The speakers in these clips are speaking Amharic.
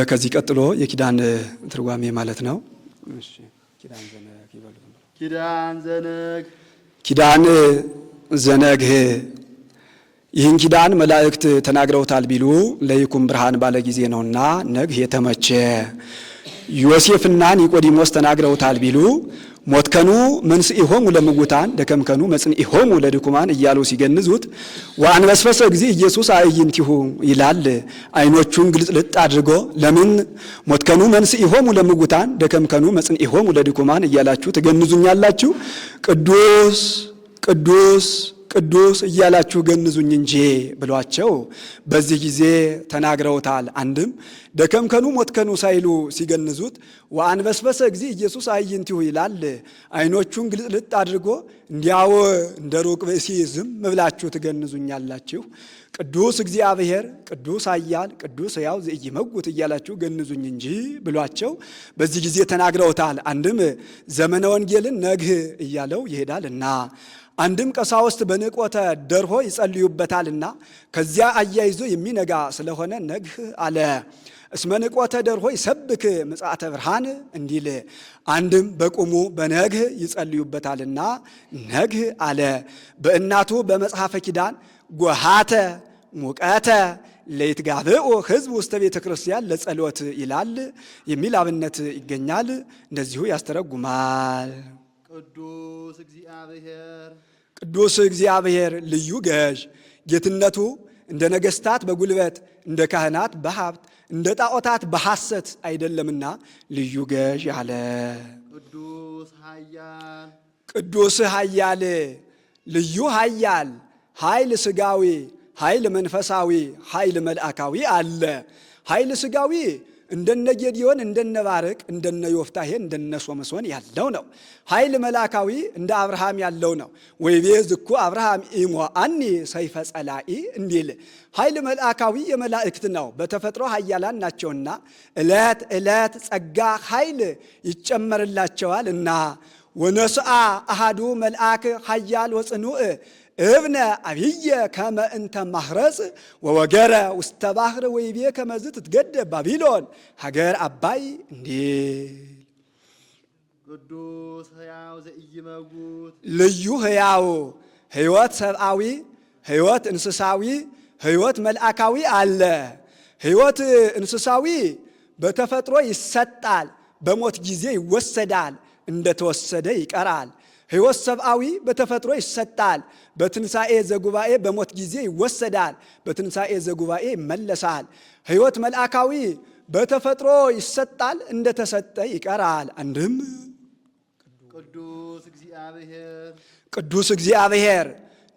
ከዚህ ቀጥሎ የኪዳን ትርጓሜ ማለት ነው። እሺ ኪዳን ዘነግ ይበሉ። ኪዳን ዘነግ ይህን ኪዳን መላእክት ተናግረውታል ቢሉ ለይኩን ብርሃን ባለ ጊዜ ነውና ነግህ የተመቸ። ዮሴፍና ኒቆዲሞስ ተናግረውታል ቢሉ ሞትከኑ መንስኢሆሙ ለምውታን ደከምከኑ መጽንኢሆሙ ለድኩማን እያሉ ሲገንዙት ወአንበስበሰ ጊዜ ኢየሱስ አዕይንቲሁ ይላል። አይኖቹን ግልጽልጥ አድርጎ ለምን ሞትከኑ መንስኢሆሙ ለምውታን ደከምከኑ መጽንኢሆሙ ለድኩማን እያላችሁ ትገንዙኛላችሁ? ቅዱስ ቅዱስ ቅዱስ እያላችሁ ገንዙኝ እንጂ ብሏቸው በዚህ ጊዜ ተናግረውታል። አንድም ደከምከኑ ሞትከኑ ሳይሉ ሲገንዙት ወአንበስበሰ ጊዜ ኢየሱስ አዕይንቲሁ ይላል። አይኖቹን ግልጽልጥ አድርጎ እንዲያው እንደ ሩቅ ብእሲ ዝም ብላችሁ ትገንዙኛላችሁ? ቅዱስ እግዚአብሔር ቅዱስ ኃያል ቅዱስ ሕያው ዘኢይመውት እያላችሁ ገንዙኝ እንጂ ብሏቸው በዚህ ጊዜ ተናግረውታል። አንድም ዘመነ ወንጌልን ነግህ እያለው ይሄዳልና አንድም ቀሳውስት በንቆተ ደርሆ ይጸልዩበታልና ከዚያ አያይዞ የሚነጋ ስለሆነ ነግህ አለ። እስመ ንቆተ ደርሆ ይሰብክ ምጽአተ ብርሃን እንዲል አንድም በቁሙ በነግህ ይጸልዩበታልና ነግህ አለ። በእናቱ በመጽሐፈ ኪዳን ጎሃተ ሙቀተ ለይትጋብኡ ሕዝብ ውስተ ቤተ ክርስቲያን ለጸሎት ይላል የሚል አብነት ይገኛል። እንደዚሁ ያስተረጉማል። ቅዱስ እግዚአብሔር ልዩ ገዥ ጌትነቱ እንደ ነገሥታት በጉልበት እንደ ካህናት በሀብት እንደ ጣዖታት በሐሰት አይደለምና ልዩ ገዥ አለ። ቅዱስ ኃያል ልዩ ኃያል ኃይል ሥጋዊ ኃይል መንፈሳዊ ኃይል መልአካዊ አለ። ኃይል ሥጋዊ እንደነ ጌዲዮን እንደነ ባርቅ እንደነ ዮፍታሔ እንደነ ሶምሶን ያለው ነው። ኃይል መልአካዊ እንደ አብርሃም ያለው ነው። ወይቤ ዝኩ አብርሃም ኢሞአኒ ሰይፈ ጸላኢ እንዲል ኃይል መልአካዊ የመላእክት ነው። በተፈጥሮ ኃያላን ናቸውና ዕለት ዕለት ጸጋ ኃይል ይጨመርላቸዋል እና ወነስአ አሃዱ መልአክ ኃያል ወጽኑዕ እብነ አብየ ከመ እንተ ማህረጽ ወወገረ ውስተ ባሕር ወይቤ ከመዝ ትትገደብ ባቢሎን ሀገር አባይ እንዲል ቅዱስ ሕያው ዘኢይመውት ልዩ ሕያው ሕይወት ሰብአዊ ሕይወት እንስሳዊ ሕይወት መልአካዊ አለ። ሕይወት እንስሳዊ በተፈጥሮ ይሰጣል፣ በሞት ጊዜ ይወሰዳል፣ እንደተወሰደ ይቀራል። ሕይወት ሰብአዊ በተፈጥሮ ይሰጣል፣ በትንሣኤ ዘጉባኤ በሞት ጊዜ ይወሰዳል፣ በትንሣኤ ዘጉባኤ ይመለሳል። ሕይወት መልአካዊ በተፈጥሮ ይሰጣል፣ እንደተሰጠ ይቀራል። አንድም ቅዱስ እግዚአብሔር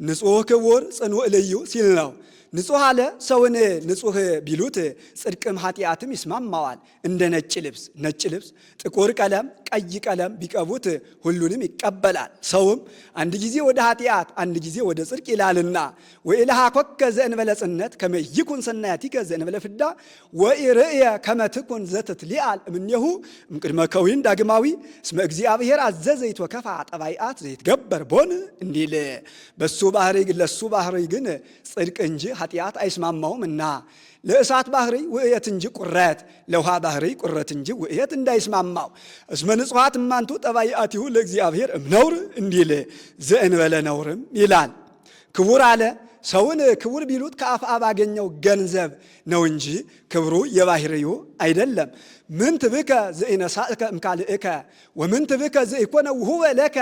ንጹሕ ክቡር ጽኑዕ ልዩ ሲል ነው። ንጹሕ አለ ሰውን ንጹሕ ቢሉት ጽድቅም ኃጢአትም ይስማማዋል። እንደ ነጭ ልብስ ነጭ ልብስ ጥቁር ቀለም ቀይ ቀለም ቢቀቡት ሁሉንም ይቀበላል። ሰውም አንድ ጊዜ ወደ ኃጢአት አንድ ጊዜ ወደ ጽድቅ ይላልና ወኢለሃኮከ ዘእንበለ ጽነት ከመ ይኩን ሰናያቲከ ዘእንበለ ፍዳ ወኢርእየ ከመ ትኩን ዘትትሊአል እምኔሁ እምቅድመ ከዊን ዳግማዊ እስመ እግዚአብሔር አዘዘ ይትወከፋ ጠባይአት ዘይትገበር ቦን እንዲል በሱ ባህሪ ለሱ ባህሪ ግን ጽድቅ እንጂ ኃጢአት አይስማማውም እና ለእሳት ባህሪ ውእየት እንጂ ቁረት ለውሃ ባህሪ ቁረት እንጂ ውእየት እንዳይስማማው እስመ ንጹሐት እማንቱ ጠባይአቲሁ ለእግዚአብሔር እምነውር እንዲል ዘእንበለ ነውርም ይላል። ክቡር አለ ሰውን ክቡር ቢሉት ከአፍአ ባገኘው ገንዘብ ነው እንጂ ክብሩ የባህሪው አይደለም። ምንት ብከ ዘኢነሳእከ እምካልእከ ወምንት ብከ ዘኢኮነ ውሁበ ለከ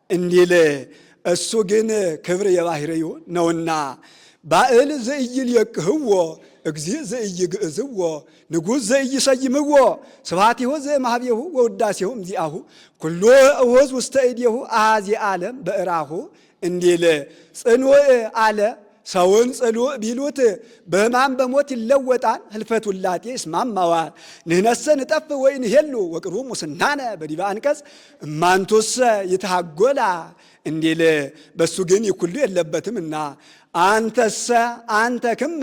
እንዲል እሱ ግን ክብር የባህሪው ነውና ባእል ዘኢይልየቅህዎ እግዚእ ዘኢይግዕዝዎ ንጉሥ ዘኢይሰይምዎ ስብሐቲሁ ዘእምኀቤሁ ወውዳሴሁ እምዚአሁ ኩሉ እሁዝ ውስተ እዴሁ አኀዜ ዓለም በእራሁ እንዲል ጽኑዕ አለ ሰውን ጽኑዕ ቢሉት በሕማም በሞት ይለወጣል፣ ህልፈት ውላጤ ይስማማዋል። ንሕነሰ ንጠፍ ወኢንሄሉ ወቅርቡ ሙስናነ በዲበ አንቀጽ እማንቱሰ ይትሃጐላ እንዲል በሱ ግን ይኩሉ የለበትምና አንተሰ አንተ ክመ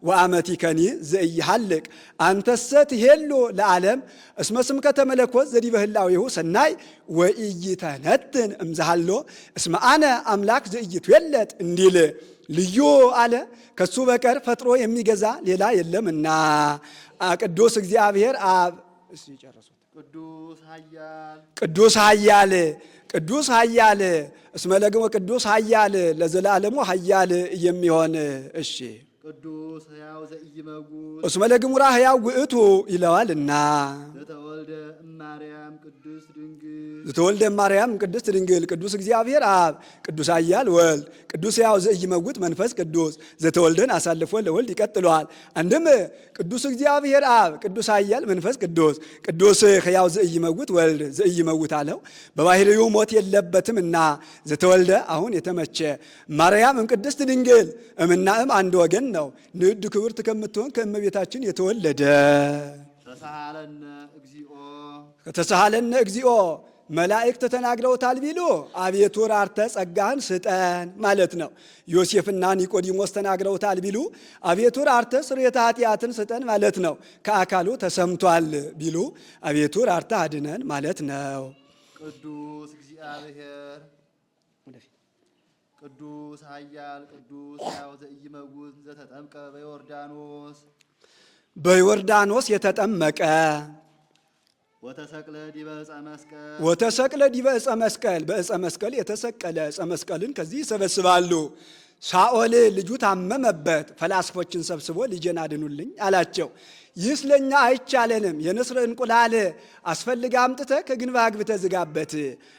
ወአመቲከኒ ዘኢይሃልቅ አንተሰ ትሄሉ ለዓለም እስመ ስምከ ተመለኮት ዘዲበ ህላዌሁ ሰናይ ወኢይተነትን እምዝሃሎ እስመ አነ አምላክ ዘኢይትዌለጥ እንዲል ልዩ አለ ከሱ በቀር ፈጥሮ የሚገዛ ሌላ የለምና ቅዱስ እግዚአብሔር አብ እሱ ይጨርሱት። ቅዱስ ኃያል ቅዱስ ኃያል ቅዱስ ኃያል እስመ ለግሞ ቅዱስ ኃያል ለዘላለሙ ኃያል የሚሆን እሺ ቅዱስ ሕያው ዘኢይመውት እስመ ለግሙራ ሕያው ውእቱ ይለዋልና ዘተወልደ እማርያም ቅድስት ድንግል ዘተወልደ እማርያም ቅድስት ድንግል ቅዱስ እግዚአብሔር አብ ቅዱስ ኃያል ወልድ ቅዱስ ሕያው ዘኢይመውት መንፈስ ቅዱስ ዘተወልደን አሳልፎ ለወልድ ይቀጥለዋል። አንድም ቅዱስ እግዚአብሔር አብ ቅዱስ ኃያል መንፈስ ቅዱስ ቅዱስ ሕያው ዘኢይመውት ወልድ ዘኢይመውት አለው። በባህሪው ሞት የለበትምና ዘተወልደ አሁን የተመቸ ማርያም ቅድስት ድንግል እምናእም አንድ ወገን ነው። ንዕድ ክብርት ከምትሆን ከእመቤታችን የተወለደ ተሳሃለነ እግዚኦ ተሳሃለነ እግዚኦ መላእክት ተናግረውታል ቢሉ አቤቱ ራርተ ጸጋህን ስጠን ማለት ነው። ዮሴፍና ኒቆዲሞስ ተናግረውታል ቢሉ አቤቱ ራርተ ስርየተ ኃጢአትን ስጠን ማለት ነው። ከአካሉ ተሰምቷል ቢሉ አቤቱ ራርተ አድነን ማለት ነው። ቅዱስ እግዚአብሔር ቅዱስ ኃያል ቅዱስ ሕያው ዘኢይመውት ዘተጠምቀ በዮርዳኖስ በዮርዳኖስ የተጠመቀ ወተሰቅለ ዲበ ዕፀ መስቀል ወተሰቅለ ዲበ ዕፀ መስቀል በዕፀ መስቀል የተሰቀለ ዕፀ መስቀልን ከዚህ ይሰበስባሉ። ሳኦል ልጁ ታመመበት። ፈላስፎችን ሰብስቦ ልጄን አድኑልኝ አላቸው። ይህስ ለእኛ አይቻለንም። የንስር እንቁላል አስፈልጋ አምጥተህ ከግንብ አግብተህ ዝጋበት።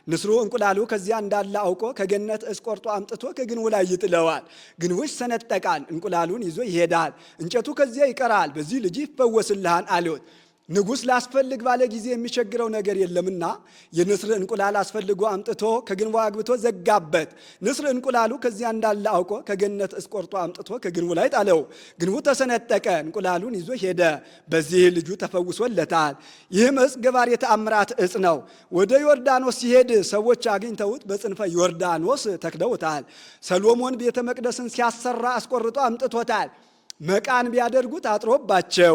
ንስሩ እንቁላሉ ከዚያ እንዳለ አውቆ ከገነት ዕፅ ቆርጦ አምጥቶ ከግንቡ ላይ ይጥለዋል። ግንቡ ይሰነጠቃል፣ እንቁላሉን ይዞ ይሄዳል። እንጨቱ ከዚያ ይቀራል። በዚህ ልጅ ይፈወስልሃል አሉት። ንጉሥ ላስፈልግ ባለ ጊዜ የሚቸግረው ነገር የለምና የንስር እንቁላል አስፈልጎ አምጥቶ ከግንቡ አግብቶ ዘጋበት። ንስር እንቁላሉ ከዚያ እንዳለ አውቆ ከገነት ዕፅ ቆርጦ አምጥቶ ከግንቡ ላይ ጣለው። ግንቡ ተሰነጠቀ፣ እንቁላሉን ይዞ ሄደ። በዚህ ልጁ ተፈውሶለታል። ይህም ዕፅ ገባሬ ተአምራት ዕፅ ነው። ወደ ዮርዳኖስ ሲሄድ ሰዎች አግኝተውት በጽንፈ ዮርዳኖስ ተክለውታል። ሰሎሞን ቤተ መቅደስን ሲያሰራ አስቆርጦ አምጥቶታል። መቃን ቢያደርጉት አጥሮባቸው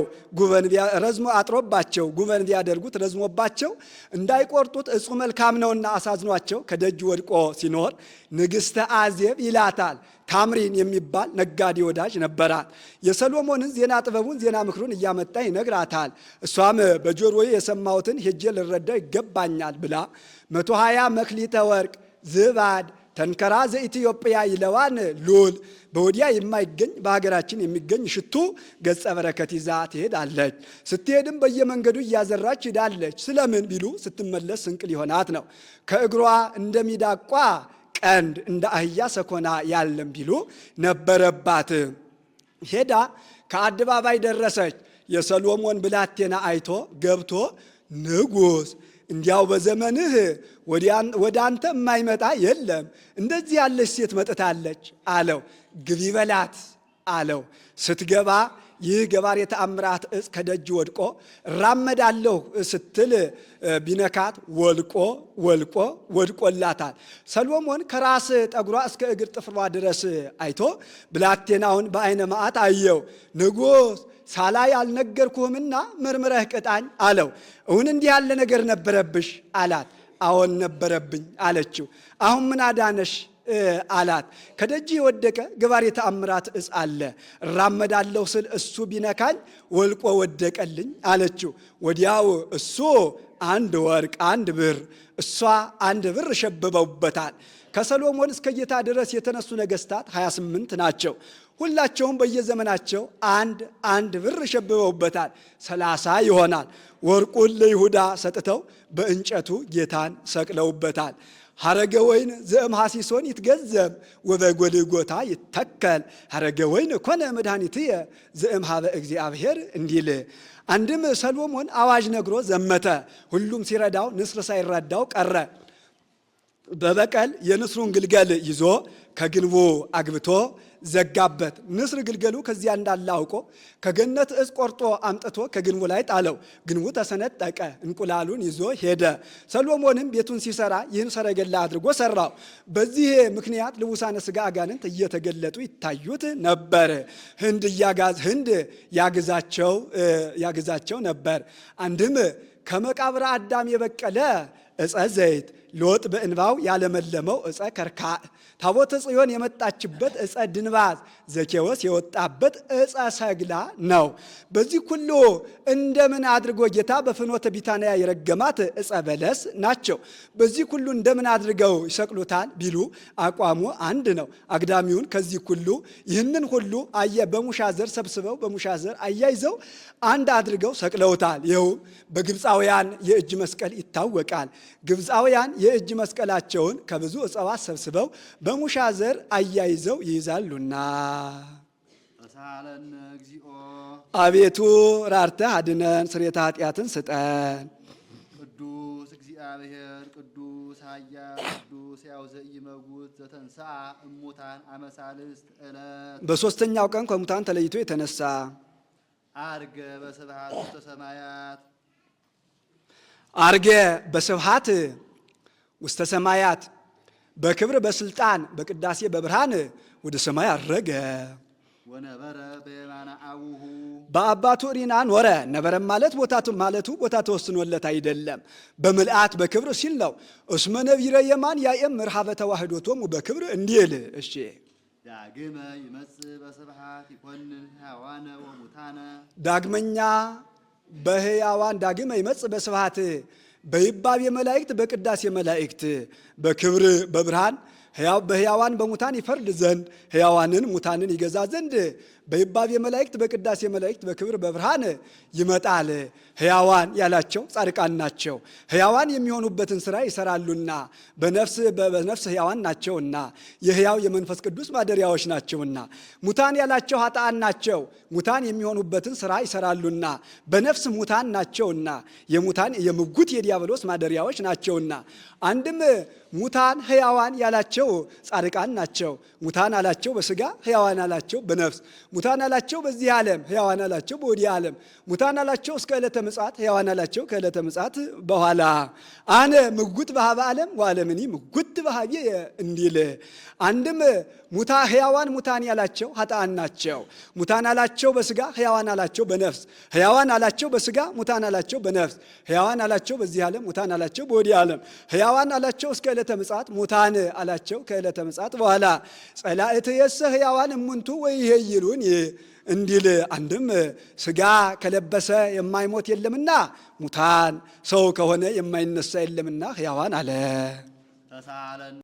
ጉበን ቢያደርጉት ረዝሞባቸው እንዳይቆርጡት ዕፁ መልካም ነውና አሳዝኗቸው ከደጅ ወድቆ ሲኖር ንግሥተ አዜብ ይላታል። ታምሪን የሚባል ነጋዴ ወዳጅ ነበራት። የሰሎሞንን ዜና ጥበቡን ዜና ምክሩን እያመጣ ይነግራታል። እሷም በጆሮዬ የሰማሁትን ሄጄ ልረዳው ይገባኛል ብላ 120 መክሊተ ወርቅ ዝባድ ተንከራ ዘኢትዮጵያ ይለዋን ሉል በወዲያ የማይገኝ በሀገራችን የሚገኝ ሽቱ ገጸ በረከት ይዛ ትሄዳለች። ስትሄድም በየመንገዱ እያዘራች ሄዳለች። ስለምን ቢሉ ስትመለስ ስንቅ ሊሆናት ነው። ከእግሯ እንደሚዳቋ ቀንድ እንደ አህያ ሰኮና ያለም ቢሉ ነበረባት። ሄዳ ከአደባባይ ደረሰች። የሰሎሞን ብላቴና አይቶ ገብቶ ንጉሥ እንዲያው በዘመንህ ወደ አንተ የማይመጣ የለም፣ እንደዚህ ያለች ሴት መጥታለች አለው። ግቢ በላት አለው። ስትገባ ይህ ገባሬ ተአምራት ዕፅ ከደጅ ወድቆ እራመዳለሁ ስትል ቢነካት ወድቆላታል። ሰሎሞን ከራስ ጠጉሯ እስከ እግር ጥፍሯ ድረስ አይቶ ብላቴናውን በዓይነ መዓት አየው። ንጉሥ ሳላይ አልነገርኩህምና መርምረህ ቅጣኝ አለው። እውን እንዲህ ያለ ነገር ነበረብሽ አላት። አዎን ነበረብኝ አለችው። አሁን ምን አዳነሽ አላት። ከደጅ የወደቀ ገባሬ ተአምራት ዕፅ አለ። እራመዳለሁ ስል እሱ ቢነካኝ ወልቆ ወደቀልኝ አለችው። ወዲያው እሱ 1 ወርቅ 1 ብር እሷ 1 ብር ሸብበውበታል። ከሰሎሞን እስከ ጌታ ድረስ የተነሱ ነገሥታት 28 ናቸው። ሁላቸውም በየዘመናቸው 1 ብር ሸብበውበታል። 30 ይሆናል። ወርቁን ለይሁዳ ሰጥተው በእንጨቱ ጌታን ሰቅለውበታል። ሐረገ ወይን ዘእም ሐሲሶን ይትገዘብ ወበጎልጎታ ይተከል ሐረገ ወይን ኮነ መድኃኒትየ ዘእም ሀበ እግዚአብሔር እንዲል። አንድም ሰሎሞን አዋጅ ነግሮ ዘመተ። ሁሉም ሲረዳው ንስር ሳይረዳው ቀረ። በበቀል የንስሩን ግልገል ይዞ ከግንቡ አግብቶ ዘጋበት። ንስር ግልገሉ ከዚያ እንዳለ አውቆ ከገነት ዕፅ ቆርጦ አምጥቶ ከግንቡ ላይ ጣለው። ግንቡ ተሰነጠቀ፣ እንቁላሉን ይዞ ሄደ። ሰሎሞንም ቤቱን ሲሰራ ይህን ሰረገላ አድርጎ ሰራው። በዚህ ምክንያት ልቡሳነ ሥጋ አጋንንት እየተገለጡ ይታዩት ነበር። ህንድ ያግዛቸው ነበር። አንድም ከመቃብረ አዳም የበቀለ ዕፀ ዘይት ሎጥ በእንባው ያለመለመው ዕፀ ከርካዕ ታቦተ ጽዮን የመጣችበት ዕፀ ድንባዝ ዘኬዎስ የወጣበት ዕፀ ሰግላ ነው። በዚህ ሁሉ እንደምን አድርጎ ጌታ በፍኖተ ቢታንያ የረገማት ዕፀ በለስ ናቸው። በዚህ ሁሉ እንደምን አድርገው ይሰቅሉታል ቢሉ አቋሙ አንድ ነው። አግዳሚውን ከዚህ ሁሉ ይህንን ሁሉ በሙሻ ዘር ሰብስበው በሙሻ ዘር አያይዘው አንድ አድርገው ሰቅለውታል። ይኸውም በግብፃውያን የእጅ መስቀል ይታወቃል። ግብፃውያን የእጅ መስቀላቸውን ከብዙ እጽዋት ሰብስበው በሙሻ ዘር አያይዘው ይይዛሉና። ተሳሃለነ እግዚኦ አቤቱ ራርተህ አድነን፣ ስርየተ ኃጢአትን ስጠን። ቅዱስ እግዚአብሔር ቅዱስ ኃያል ቅዱስ ሕያው ዘኢይመውት ዘተንሥአ እሙታን አመ ሣልስት ዕለት በሦስተኛው ቀን ከሙታን ተለይቶ የተነሳ አርገ በስብሐት ውስተ ሰማያት አርገ በስብሐት ውስተ ሰማያት በክብር በስልጣን በቅዳሴ በብርሃን ወደ ሰማይ አረገ። ወነበረ በየማነ አቡሁ በአባቱ ሪና ኖረ። ነበረም ማለት ቦታ ተወስኖለት አይደለም፣ በምልአት በክብር ሲል ነው። እስመ ነቢረ የማን ያእምር ኀበ ተዋሕዶቶሙ በክብር እንዲል እሺ። ዳግመ ይመጽእ በስብሐት ይኰንን ሕያዋነ ወሙታነ ዳግመኛ በሕያዋን ዳግመ ይመጽእ በስብሐት በይባቤ መላእክት በቅዳሴ መላእክት በክብር በብርሃን በሕያዋን በሙታን ይፈርድ ዘንድ ሕያዋንን ሙታንን ይገዛ ዘንድ በይባቤ መላእክት በቅዳሴ መላእክት በክብር በብርሃን ይመጣል። ሕያዋን ያላቸው ጻድቃን ናቸው። ሕያዋን የሚሆኑበትን ሥራ ይሰራሉና በነፍስ ሕያዋን ናቸውና የሕያው የመንፈስ ቅዱስ ማደሪያዎች ናቸውና። ሙታን ያላቸው ኃጥአን ናቸው። ሙታን የሚሆኑበትን ሥራ ይሰራሉና በነፍስ ሙታን ናቸውና የሙታን የምጉት የዲያብሎስ ማደሪያዎች ናቸውና። አንድም ሙታን ሕያዋን ያላቸው ጻድቃን ናቸው። ሙታን አላቸው በሥጋ ሕያዋን አላቸው በነፍስ ሙታን አላቸው በዚህ ዓለም ሕያዋን አላቸው በወዲህ ዓለም ሙታን አላቸው እስከ ዕለተ ምጽአት ሕያዋን አላቸው ከዕለተ ምጽአት በኋላ። አነ ምጉት በኀበ ዓለም ወዓለምኒ ምጉት በኀቤ እንዲል አንድም ሕያዋን ሙታን ያላቸው ኃጥአን ናቸው። ሙታን አላቸው በሥጋ ሕያዋን አላቸው በነፍስ ሕያዋን አላቸው በሥጋ ሙታን አላቸው በነፍስ ሕያዋን አላቸው በዚህ ዓለም ሙታን አላቸው በወዲህ ዓለም ሕያዋን አላቸው እስከ ዕለተ ምጽአት ሙታን አላቸው ከዕለተ ምጽአት በኋላ። ጸላእትየሰ ሕያዋን እሙንቱ ወይሄይሉኒ እንዲል አንድም ሥጋ ከለበሰ የማይሞት የለምና ሙታን ሰው ከሆነ የማይነሳ የለምና ሕያዋን አለ። ተሳሃለነ